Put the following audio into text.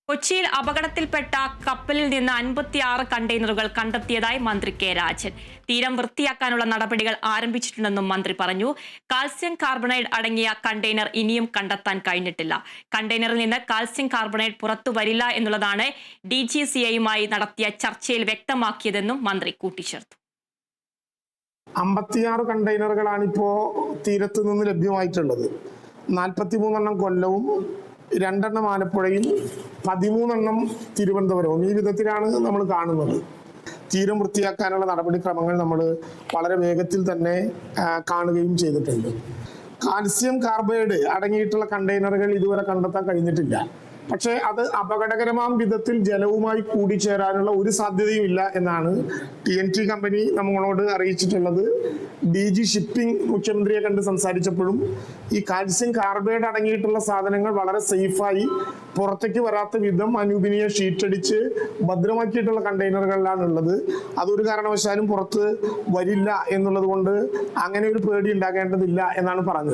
കൊച്ചിയിൽ അപകടത്തിൽപ്പെട്ട കപ്പലിൽ നിന്ന് 56 കണ്ടെയ്നറുകൾ കണ്ടെത്തിയതായി മന്ത്രി കെ രാജൻ. തീരം വൃത്തിയാക്കാനുള്ള നടപടികൾ ആരംഭിച്ചിട്ടുണ്ടെന്നും മന്ത്രി പറഞ്ഞു. കാൽസ്യം കാർബണേറ്റ് അടങ്ങിയ കണ്ടെയ്നർ ഇനിയും കണ്ടെത്താൻ കഴിഞ്ഞിട്ടില്ല. കണ്ടെയ്നറിൽ നിന്ന് കാൽസ്യം കാർബണേറ്റ് പുറത്തു വരില്ല എന്നുള്ളതാണ് DGCAയുമായി നടത്തിയ ചർച്ചയിൽ വ്യക്തമാക്കിയതെന്നും മന്ത്രി കൂട്ടിച്ചേർത്തു. 56 കണ്ടെയ്നറുകളാണ് ഇപ്പോ തീരത്ത് നിന്ന് ലഭ്യമായിട്ടുള്ളത്. 43 കൊല്ലവും 2 ആലപ്പുഴയും 13 തിരുവനന്തപുരവും. ഈ വിധത്തിലാണ് നമ്മൾ കാണുന്നത്. തീരം വൃത്തിയാക്കാനുള്ള നടപടിക്രമങ്ങൾ നമ്മൾ വളരെ വേഗത്തിൽ തന്നെ കാണുകയും ചെയ്തിട്ടുണ്ട്. കാൽസ്യം കാർബൈഡ് അടങ്ങിയിട്ടുള്ള കണ്ടെയ്നറുകൾ ഇതുവരെ കണ്ടെത്താൻ കഴിഞ്ഞിട്ടില്ല. പക്ഷേ അത് അപകടകരമാം വിധത്തിൽ ജലവുമായി കൂടിച്ചേരാനുള്ള ഒരു സാധ്യതയും ഇല്ല എന്നാണ് TNT കമ്പനി നമ്മളോട് അറിയിച്ചിട്ടുള്ളത്. DG ഷിപ്പിംഗ് മുഖ്യമന്ത്രിയെ കണ്ട് സംസാരിച്ചപ്പോഴും ഈ കാൽസ്യം കാർബൈഡ് അടങ്ങിയിട്ടുള്ള സാധനങ്ങൾ വളരെ സേഫായി പുറത്തേക്ക് വരാത്ത വിധം അലൂമിനിയം ഷീറ്റടിച്ച് ഭദ്രമാക്കിയിട്ടുള്ള കണ്ടെയ്നറുകളിലാണ് ഉള്ളത്. അതൊരു കാരണവശാലും പുറത്ത് വരില്ല എന്നുള്ളത് കൊണ്ട് അങ്ങനെ ഒരു പേടി ഉണ്ടാകേണ്ടതില്ല എന്നാണ് പറഞ്ഞത്.